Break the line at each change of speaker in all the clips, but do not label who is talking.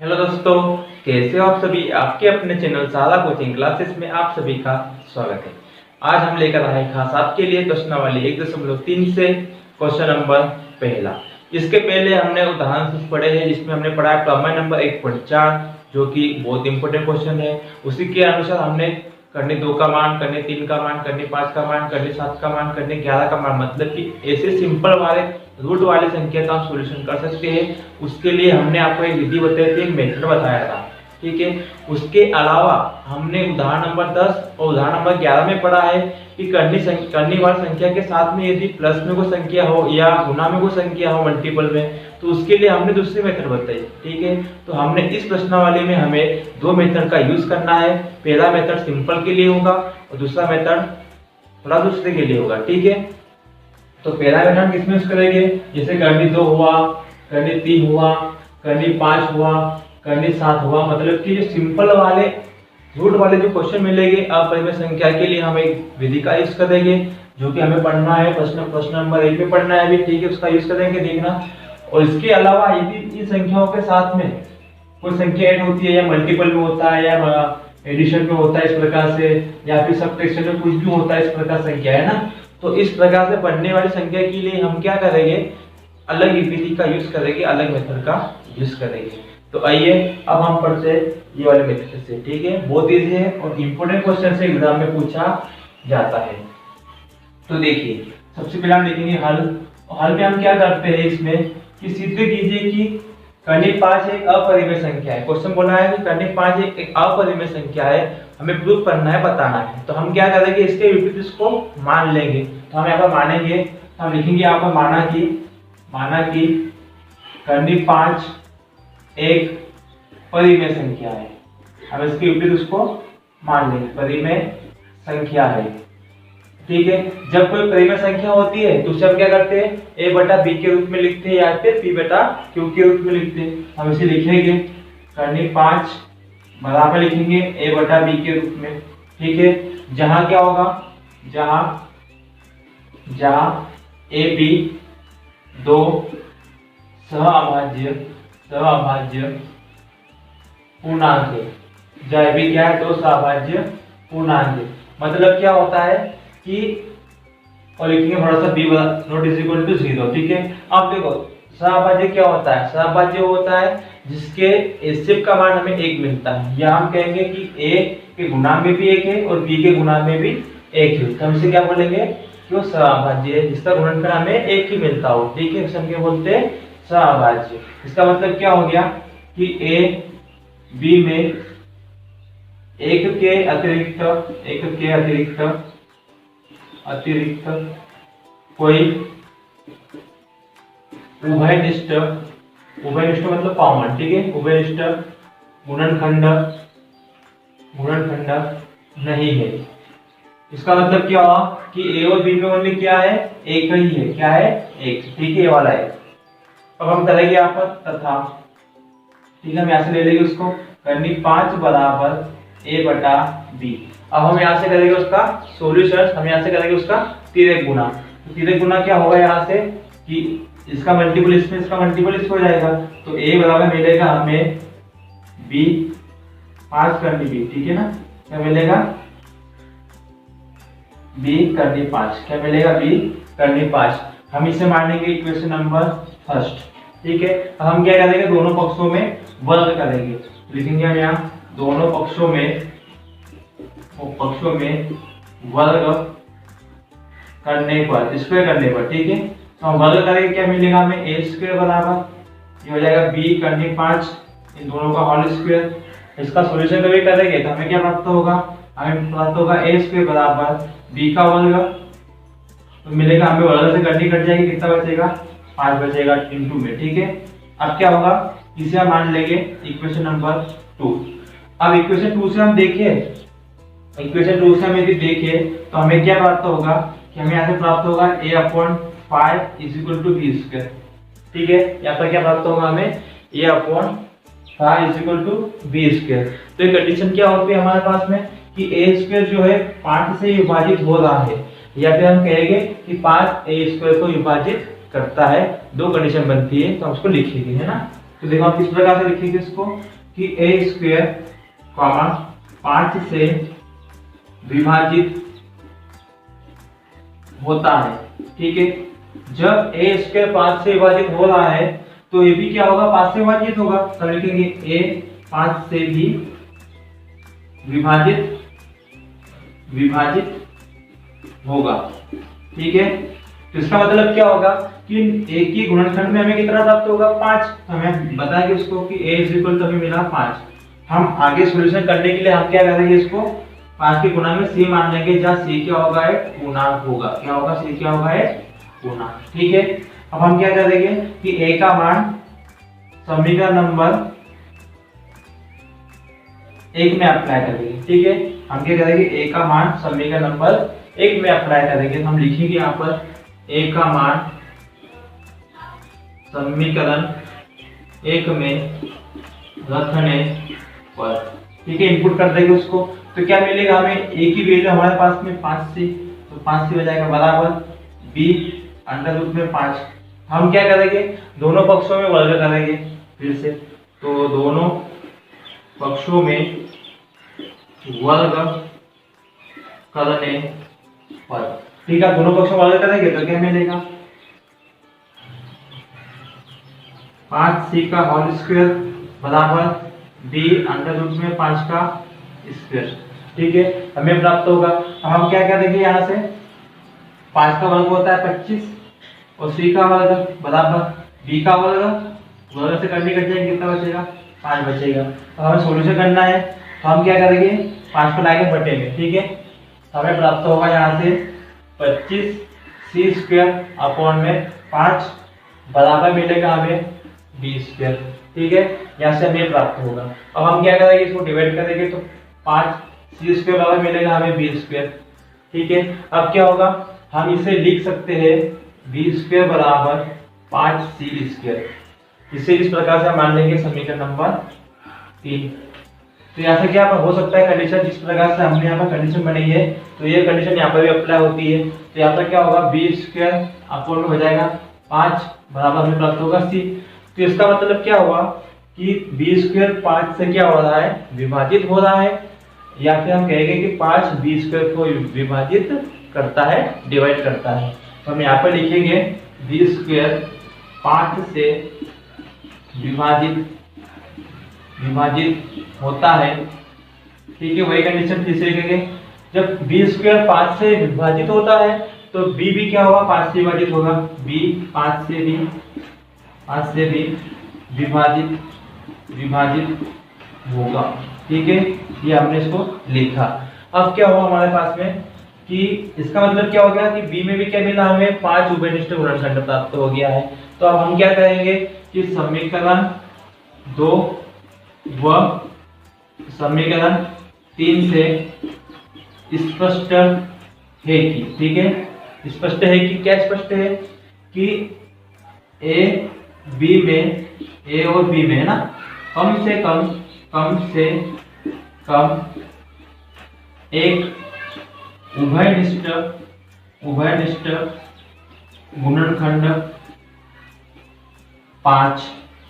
Hello दोस्तों, कैसे हो आप सभी। आपके अपने चैनल सारा कोचिंग क्लासेस में आप सभी का स्वागत है। आज हम लेकर आए खास आपके लिए प्रश्नावली 1.3 से क्वेश्चन नंबर पहला। इसके पहले हमने उदाहरण पढ़े हैं जिसमें हमने पढ़ा है प्रमेय नंबर 1.4 जो कि बहुत इंपॉर्टेंट क्वेश्चन है। उसी के अनुसार हमने करने 2 का मान, करने 3 का मान, करने 5 का मान, करने 7 का मान, करने 11 का मान, मतलब कि ऐसे सिंपल वाले रूट वाले संख्या का हम सॉल्यूशन कर सकते हैं। उसके लिए हमने आपको एक विधि बताई थी, एक मेथड बताया था, ठीक है। उसके अलावा हमने उदाहरण नंबर 10 और उदाहरण नंबर 11 में पढ़ा है कि करने वाली संख्या के साथ में यदि प्लस में कोई संख्या हो या गुना में कोई संख्या हो मल्टीपल में, तो उसके लिए हमने दूसरी मेथड बताई, ठीक है। तो हमने इस प्रश्नावली में हमें 2 मेथड का यूज करना है। पहला मेथड सिंपल के लिए होगा और दूसरा मेथड थोड़ा दूसरे के लिए होगा, ठीक है। तो पहला मेथड किसमें यूज करेंगे, जैसे करनी 2 हुआ, करनी 3 हुआ, करनी 5 हुआ, करनी 7 हुआ, मतलब कि जो सिंपल वाले रूट वाले जो क्वेश्चन मिलेंगे अपरिमेय संख्या के लिए हम एक विधि का यूज करेंगे जो कि हमें पढ़ना है। प्रश्न नंबर 1 में पढ़ना है अभी, ठीक है। उसका यूज करेंगे, देखना। और इसके अलावा यदि इन संख्याओं के साथ में कोई संख्या ऐड होती है या मल्टीपल में होता है या एडिशन में होता है इस प्रकार से, या फिर सबट्रैक्शन में कुछ भी होता है इस प्रकार संख्या है ना, तो इस प्रकार से बढ़ने वाली संख्या के लिए हम क्या करेंगे, अलग विधि का यूज करेंगे, अलग मेथड का यूज करेंगे। तो आइए अब हम पढ़ते हैं ये वाले मेथड से, ठीक है। बहुत इजी है और इंपॉर्टेंट क्वेश्चन से एग्जाम में पूछा जाता है। तो देखिए, सबसे पहले हम लिखेंगे हल। हल में हम क्या करते हैं इसमें कि सिद्ध कीजिए कि करनी 5 एक अपरिमेय संख्या है। क्वेश्चन बोला है कि करनी 5 एक अपरिमेय संख्या है, हमें प्रूव करना है, बताना है। तो हम क्या करेंगे, इसके विपरीत इसको मान लेंगे। तो हम यहाँ पर मानेंगे, हम लिखेंगे यहाँ पर माना कि करनी 5 एक परिमेय संख्या है। हम इसके विपरीत उसको मान लेंगे, परिमेय संख्या है, ठीक है। जब कोई परिमेय संख्या होती है तो उसे हम क्या करते हैं, a बटा b के रूप में लिखते हैं या फिर p बटा q के रूप में लिखते हैं। हम इसे लिखेंगे करनी 5 बराबर लिखेंगे a बटा b के रूप में, ठीक है। जहां क्या होगा, जहां a b 2 सहअभाज्य पूर्णांक है, जहां a b क्या है, 2 सहअभाज्य पूर्णांक है। मतलब क्या होता है कि, और लिखेंगे थोड़ा सा b naught is equal to 0, ठीक है। अब देखो सहअभाज्य क्या होता है, सहअभाज्य होता है जिसके एचसीएफ का मान हमें 1 मिलता है, या हम कहेंगे कि a के गुणांक में भी 1 है और b के गुणांक में भी 1 है। तो हम इसे क्या बोलेंगे कि वो सहअभाज्य है जिसका गुणनफल हमें 1 ही मिलता हो, ठीक है। इसे हम क्या बोलते हैं, सहअभाज्य। इसका मतलब क्या हो गया कि a b में 1 के अतिरिक्त कोई उभयनिष्ठ मतलब कॉमन, ठीक है, उभयनिष्ठ गुणनखंड नहीं है। इसका मतलब क्या हुआ कि a और b में ओनली क्या है, एक ही है, क्या है, एक, ठीक है, ये वाला है। अब हम करेंगे यहाँ पर तथा, ठीक है। हम यहाँ से ले लेंगे उसको करनी 5 बराबर a बटा b। अब हम यहाँ से करेंगे उसका सॉल्यूशन, हम यहाँ से करेंगे उसका तिर्यक गुना। तो तिर्यक गुना क्या होगा यहाँ से कि इसका मल्टीपल इसमें, इसका मल्टीपल इसमें हो जाएगा। तो a बराबर मिलेगा हमें b 5 करनी b, ठीक है ना। क्या मिलेगा, b करनी 5, क्या मिलेगा, b करनी 5। हम इसे मानेंगे इक्वेशन नंबर फर्स्ट, ठीक है। अब हम क्या करेंगे, दोनों पक्षों में वर्ग करेंगे। लिखेंगे हम यहाँ दोनों पक्षों में वर्ग करने पर, स्क्वायर करने पर, ठीक है। तो हम वर्ग करेंगे, क्या मिलेगा हमें, a स्क्वायर बराबर ये हो जाएगा b करनी 5, इन दोनों का होल स्क्वायर। इसका सॉल्यूशन कभी करेंगे तो हमें क्या प्राप्त होगा, हमें प्राप्त होगा a स्क्वायर बराबर b का वर्ग। तो मिलेगा हमें, वर्ग से करनी कट जाएगी, कितना बचेगा, 5 बचेगा इनटू में, ठीक है। अब क्या होगा, इसे हम मान लेंगे इक्वेशन नंबर 2। अब इक्वेशन 2 से हम देखें, इक्वेशन 2 से हम यदि देखें तो हमें क्या प्राप्त होगा कि हमें यहाँ से प्राप्त होगा a/5 is equal to b square, ठीक है। यहाँ पर क्या प्राप्त होगा हमें, a/5 is equal to b square. तो ये कंडीशन क्या होती है हमारे पास में कि a स्क्वायर जो है 5 से विभाजित हो रहा है, या फिर हम कहेंगे कि 5 a स्क्वायर को विभाजित करता है। 2 कंडीशन बनती है, तो हम उसको लिखेंगे, है ना। तो देखो आप किस प्रकार से लिखेंगे इसको, कि ए स्क्वायर कॉमा 5 से विभाजित होता है। ठीक है, जब ए स्क्वायर 5 से विभाजित हो रहा है तो ये भी क्या होगा, 5 से विभाजित होगा। तो लिखेंगे ए 5 से भी विभाजित होगा। ठीक है, तो इसका मतलब क्या होगा कि एक ही गुणनखंड में हमें कितना प्राप्त होगा, 5। हमें बताएंगे उसको कि a इज इक्वल टू हमें मिला 5। हम आगे सॉल्यूशन करने के लिए हम क्या करेंगे, इसको 5 के गुणा में c मान लेंगे, जहाँ c क्या होगा, एक पूर्णांक होगा। क्या होगा, c क्या होगा, एक पूर्णांक। ठीक है, अब हम क्या करेंगे कि a का मान समीकरण नंबर 1 में अप्लाई करेंगे। ठीक है, हम क्या करेंगे, a का मान समीकरण नंबर 1 में अप्लाई करेंगे। हम लिखेंगे यहाँ पर a का मान समीकरण 1 में रखने पर। ठीक है, इनपुट कर देंगे उसको, तो क्या मिलेगा हमें, a की वैल्यू हमारे पास में 5 से, तो 5 से हो जाएगा बराबर b अंडर रूट में 5। हम क्या करेंगे, दोनों पक्षों में वर्ग करेंगे फिर से, तो दोनों पक्षों में वर्ग करने पर। ठीक है, दोनों पक्षों में वर्ग करेंगे तो क्या मिलेगा, 5c का होल स्क्वायर बराबर b अंडर रूट में 5 का स्क्वायर। ठीक है, हमें प्राप्त होगा। अब हम क्या करेंगे, यहाँ से 5 का वर्ग होता है 25 और c का वर्ग बराबर b का वर्ग से करने कट जाएंगे, कितना बचेगा, 5 बचेगा। तो हमें सॉल्यूशन करना है, तो हम क्या करेंगे, 5 को लाएंगे बटे में। ठीक है, हमें प्राप्त होगा यहाँ से 25c स्क्वायर अपॉन में 5 बराबर मिलेगा हमें b स्क्वायर। ठीक है, यहाँ से हमें प्राप्त होगा। अब हम क्या करेंगे, इसको डिवाइड करेंगे तो 5c स्क्वायर बराबर मिलेगा हमें b स्क्वायर। ठीक है, अब क्या होगा, हम इसे लिख सकते हैं b स्क्वायर बराबर 5c स्क्वायर। इसे इस प्रकार से हम मान लेंगे समीकरण नंबर 3। तो यहाँ से क्या हो सकता है कंडीशन, जिस प्रकार से हमने यहाँ पर कंडीशन बनाई है तो ये कंडीशन यहाँ पर भी अप्लाई होती है। तो यहाँ पर क्या होगा, b स्क्वायर अपॉन में हो जाएगा 5 बराबर हमें प्राप्त होगा c। तो इसका मतलब क्या हुआ कि b स्क्वायर 5 से क्या हो रहा है, विभाजित हो रहा है, या फिर हम कहेंगे कि 5 b स्क्वायर को विभाजित करता है, डिवाइड करता है। तो हम यहाँ पर लिखेंगे b स्क्वायर 5 से विभाजित होता है। ठीक है, वही कंडीशन फिर से लिखेंगे, जब b स्क्वायर 5 से विभाजित होता है तो b भी क्या होगा, 5 से विभाजित होगा, b 5 से भी विभाजित होगा। ठीक है, ये हमने इसको लिखा। अब क्या हुआ हमारे पास में कि इसका मतलब क्या हो गया कि b में भी क्या मिला, हमें 5 उभयनिष्ठ गुणनखंड प्राप्त हो गया है। तो अब हम क्या करेंगे कि समीकरण 2 व समीकरण 3 से स्पष्ट है कि, ठीक है, स्पष्ट है कि क्या स्पष्ट है कि a और b में है ना, कम से कम एक उभयनिष्ठ गुणनखंड 5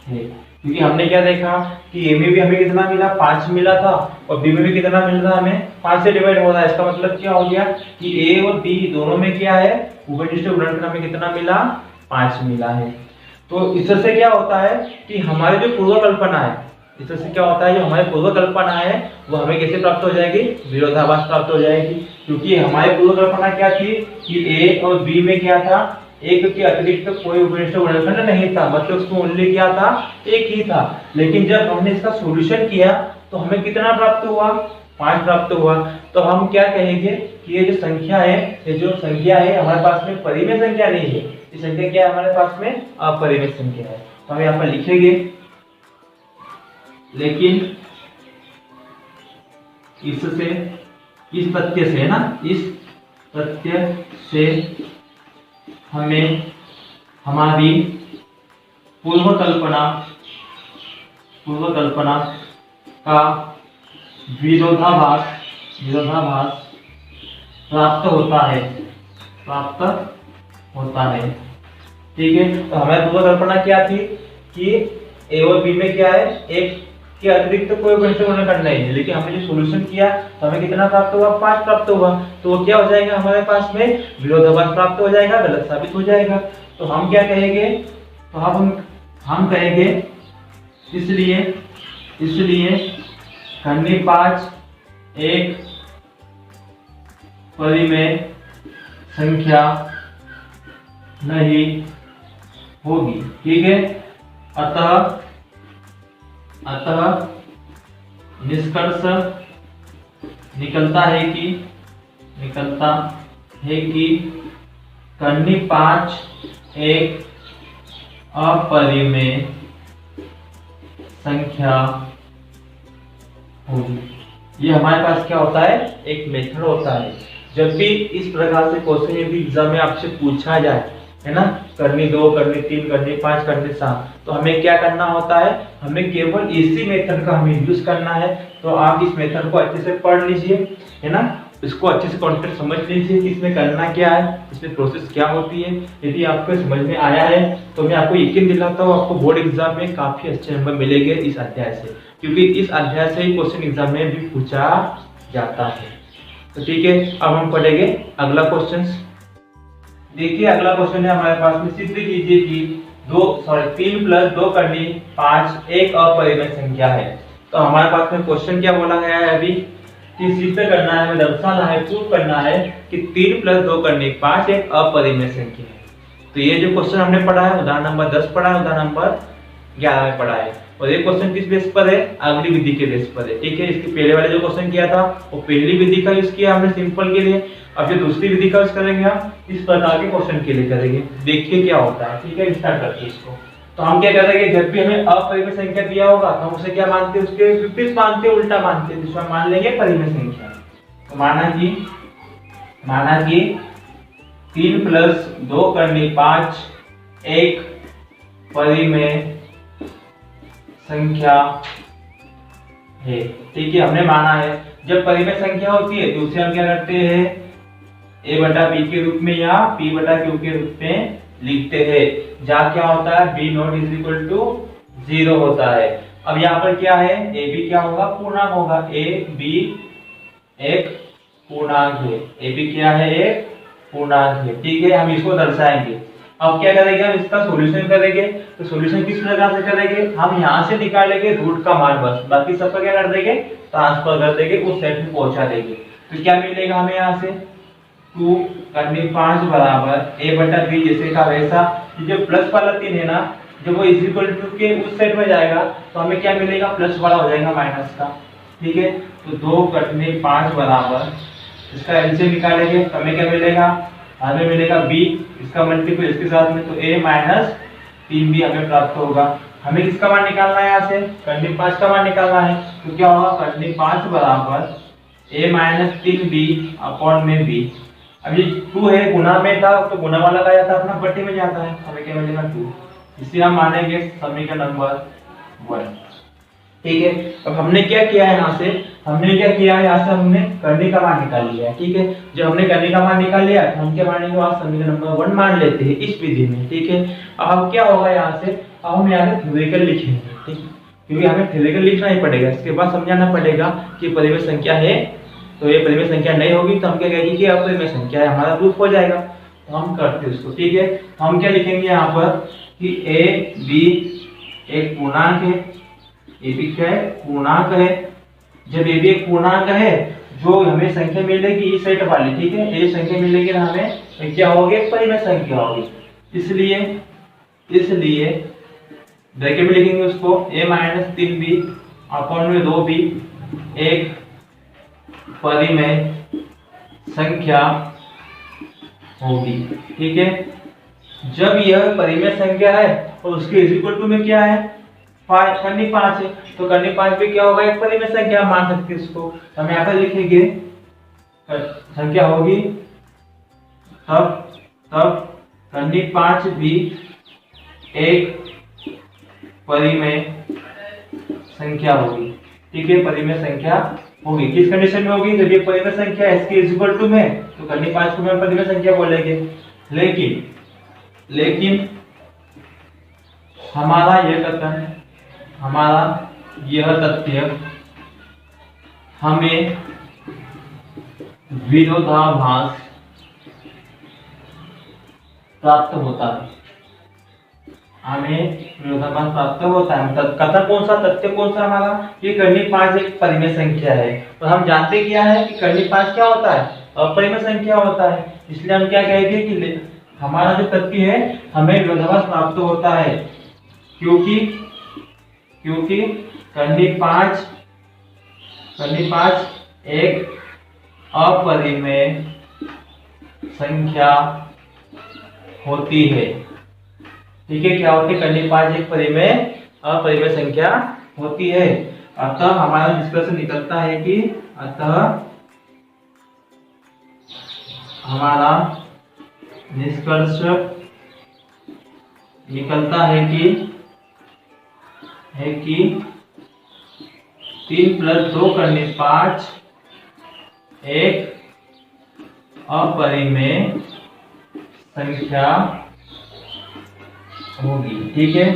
है। क्योंकि हमने क्या देखा कि a में भी हमें कितना मिला, 5 मिला था, और b में भी कितना मिल रहा है, हमें 5 से डिवाइड हो रहा है। इसका मतलब क्या हो गया कि a और b दोनों में क्या है, उभयनिष्ठ गुणनखंड हमें कितना मिला, 5 मिला है। तो इससे क्या होता है कि हमारी जो पूर्व कल्पना है, इससे क्या होता है, जो हमारी पूर्व कल्पना है वो हमें कैसे प्राप्त हो जाएगी, विरोधाभास प्राप्त हो जाएगी। क्योंकि हमारी पूर्व कल्पना क्या थी कि a और b में क्या था, एक के अतिरिक्त कोई उभयनिष्ठ गुणनखंड नहीं था, मतलब उसको मूल्य क्या था, एक ही था। लेकिन जब हमने इसका सॉल्यूशन किया तो हमें कितना प्राप्त हुआ, 5 प्राप्त हुआ। तो हम क्या कहेंगे कि ये जो संख्या है हमारे पास में परिमेय संख्या नहीं है, ये संख्या क्या है हमारे पास में, अपरिमेय संख्या है। तो हम यहाँ पर लिखेंगे, लेकिन इस तथ्य से हमें हमारी पूर्व कल्पना का विरोधाभास प्राप्त होता है। ठीक है, तो हमारी पूर्व कल्पना क्या थी कि a और b में क्या है, एक कि अतिरिक्त कोई गणित करना ही है, लेकिन हमने जो सॉल्यूशन किया तो हमें कितना प्राप्त हुआ, 5 प्राप्त हुआ। तो वो क्या हो जाएगा हमारे पास में, विरोधाभास प्राप्त हो जाएगा, गलत साबित हो जाएगा। तो हम क्या कहेंगे, तो हम कहेंगे इसलिए खंडी 5 एक परिमेय संख्या नहीं होगी, ठीक है। अतः निष्कर्ष निकलता है कि खंडी 5 एक अपरिमेय संख्या होगी। ये हमारे पास क्या होता है, एक मेथड होता है। जब भी इस प्रकार से क्वेश्चन यदि एग्जाम में आपसे पूछा जाए, है ना, करनी 2, करनी 3, करनी 5, करनी 7, तो हमें क्या करना होता है, हमें केवल इसी मेथड का हमें यूज करना है। तो आप इस मेथड को अच्छे से पढ़ लीजिए, है ना, इसको अच्छे से कॉन्सेप्ट समझ लीजिए कि इसमें करना क्या है, इसमें प्रोसेस क्या होती है। यदि आपको समझ में आया है तो मैं आपको यकीन दिलाता हूँ आपको बोर्ड एग्जाम में काफी अच्छे नंबर मिलेंगे इस अध्याय से, क्योंकि इस अध्याय से ही क्वेश्चन एग्जाम में भी पूछा जाता है। तो ठीक है, अब हम पढ़ेंगे अगला क्वेश्चन। देखिए अगला क्वेश्चन है हमारे पास में, सिद्ध कीजिए कि 3 + 2 करनी 5 एक अपरिमेय संख्या है। तो हमारे पास में क्वेश्चन क्या बोला गया है अभी, कि सिद्ध करना है, हमें दर्शाना है, प्रूव करना है कि 3 + 2 करनी 5 एक अपरिमेय संख्या है। तो ये जो क्वेश्चन हमने पढ़ा है उदाहरण नंबर 10 पढ़ा है, उदाहरण नंबर 11 में पढ़ा है। और ये क्वेश्चन किस बेस पर है, अगली विधि के बेस पर है, ठीक है। इसके पहले वाले जो क्वेश्चन किया था वो पहली विधि का यूज किया हमने सिंपल के लिए। अब जो दूसरी विधि का यूज करेंगे हम इस प्रकार के क्वेश्चन के लिए करेंगे, देखिए क्या होता है, ठीक है। स्टार्ट करते हैं इसको। तो हम क्या करेंगे, जब भी हमें अपरिमेय संख्या दिया होगा तो हम उसे क्या मानते हैं, उसके विपरीत मानते हैं, उल्टा मानते हैं, जिसमें मान लेंगे परिमेय संख्या। तो माना कि 3 + 2 करनी 5 एक परिमेय संख्या है, ठीक है। हमने माना है जब परिमेय संख्या होती है तो उसे हम क्या करते हैं, a/b के रूप में या p/q के रूप में लिखते हैं, जहाँ क्या होता है b0 = 0 होता है। अब यहाँ पर क्या है, ab क्या होगा, पूर्णांक होगा, ab एक पूर्णांक है, ab क्या है, एक पूर्णांक है, ठीक है। हम इसको दर्शाएंगे। अब क्या करेंगे, हम इसका सॉल्यूशन करेंगे। तो सॉल्यूशन किस प्रकार से करेंगे, हम यहाँ से निकालेंगे रूट का मान बस, बाकी सब का क्या कर देंगे, ट्रांसफर कर देंगे, उस सेट में पहुंचा देंगे। तो क्या मिलेगा हमें यहाँ से, 2 करनी 5 बराबर a/b जैसे का वैसा। जो प्लस वाला 3 है ना, जब वो = के उस सेट में जाएगा तो हमें क्या मिलेगा, प्लस वाला हो जाएगा माइनस का, ठीक है। तो 2 करनी 5 बराबर, इसका एलसीएम निकालेंगे तो हमें क्या मिलेगा, हमें मिलेगा b, इसका मल्टीपल इसके साथ में, तो a - 3b हमें प्राप्त होगा। हमें किसका मान निकालना है, यहाँ से करनी 5 का मान निकालना है। तो क्या होगा, करनी 5 बराबर a - 3b/b। अब ये 2 है, गुना में था तो गुना वाला का जाता है अपना बट्टे में जाता है, हमें क्या मिलेगा 2। इसे हम मानेंगे समीकरण नंबर 1, ठीक है। अब हमने क्या किया है, यहाँ से हमने करनी का मान निकाल लिया है, ठीक है। जब हमने करनी का मान निकाल लिया तो हम क्या मानेंगे, आज समीकरण नंबर 1 मान लेते हैं इस विधि में, ठीक है। अब क्या होगा यहाँ से, अब हम यहाँ से थ्योरेटिकल लिखेंगे, ठीक है, क्योंकि हमें थ्योरेटिकल लिखना ही पड़ेगा। इसके बाद समझाना पड़ेगा कि परिमेय संख्या है तो ये परिमेय संख्या नहीं होगी तो हम क्या कहेंगे कि अपरिमेय संख्या है, हमारा प्रूफ हो जाएगा। तो हम करते हैं उसको, ठीक है। हम क्या लिखेंगे यहाँ पर कि a b एक पूर्णांक है, a b क्या है, पूर्णांक है। जब a b एक पूर्णांक है, जो हमें संख्या मिलेगी इस सेट वाली, ठीक है, ये संख्या मिलेगी ना हमें, क्या होगी, परिमेय संख्या होगी। इसलिए ब्रैकेट में लिखेंगे उसको a - 3b/2b एक परिमेय संख्या होगी, ठीक है। जब यह परिमेय संख्या है और उसके इक्वल में क्या है, 5 करनी 5 है, तो करनी 5 भी क्या होगा, एक परिमेय संख्या मान सकते हैं इसको। हम यहाँ पर लिखेंगे संख्या होगी तब करनी 5 भी एक परिमेय संख्या होगी, ठीक है, परिमेय संख्या होगी। किस कंडीशन में होगी, जब ये परिमेय संख्या इसके इक्वल टू में, तो करनी 5 को हम परिमेय संख्या बोलेंगे। लेकिन हमारा यह तथ्य हमें विरोधाभास प्राप्त होता है, हमें विरोधाभास प्राप्त होता है। कथन कौन सा, तथ्य कौन सा हमारा, ये कर्णिक 5 एक परिमेय संख्या है और हम जानते क्या है कि कर्णिक 5 क्या होता है, अपरिमेय संख्या होता है। इसलिए हम क्या कहेंगे कि हमारा जो तथ्य है हमें विरोधाभास प्राप्त होता है, क्योंकि कर्णिक 5 एक अपरिमेय संख्या होती है। ठीक है, क्या होती है, कर्णिक 5 एक अपरिमेय संख्या होती है। अतः हमारा निष्कर्ष निकलता है कि हमारा निष्कर्ष निकलता है कि 3 + 2 कर्णिक 5 एक अपरिमेय संख्या होगी। ठीक है,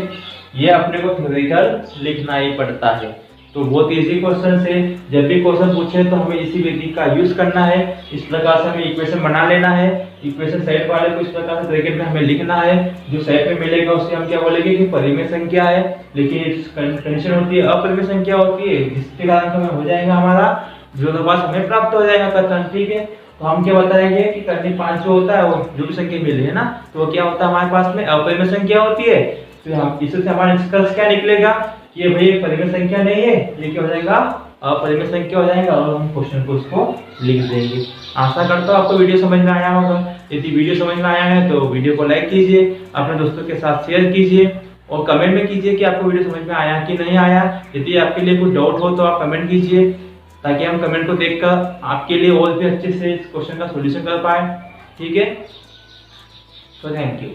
ये अपने को थ्योरेटिकल लिखना ही पड़ता है। तो बहुत इजी क्वेश्चन है, जब भी क्वेश्चन पूछे तो हमें इसी विधि का यूज करना है। इस प्रकार से हमें इक्वेशन बना लेना है, इक्वेशन सेट वाले को इस प्रकार से ब्रैकेट में हमें लिखना है। जो सेट में मिलेगा उससे हम क्या बोलेंगे कि परिमेय संख्या है, लेकिन कंडीशन होती है अपरिमेय संख्या होती है, जिसके कारण हमें हो जाएगा हमारा विरोधाभास हमें प्राप्त हो जाएगा कथन। ठीक है, तो हम क्या बताएंगे कि कर्णिक 5 जो होता है वो जो भी संख्या मिली है ना, तो वो क्या होता है हमारे पास में अपरिमेय संख्या होती है। तो हम इससे हमारा निष्कर्ष क्या निकलेगा कि भाई परिमेय संख्या नहीं है, ये क्या हो जाएगा, अपरिमेय संख्या हो जाएगा और हम क्वेश्चन को उसको लिख देंगे। आशा करता हूँ आपको वीडियो समझ में आया होगा। यदि वीडियो समझ में आया है तो वीडियो को लाइक कीजिए, अपने दोस्तों के साथ शेयर कीजिए और कमेंट में कीजिए कि आपको वीडियो समझ में आया कि नहीं आया। यदि आपके लिए कुछ डाउट हो तो आप कमेंट कीजिए, ताकि हम कमेंट को देखकर आपके लिए और भी अच्छे से इस क्वेश्चन का सॉल्यूशन कर पाए। ठीक है, तो थैंक यू।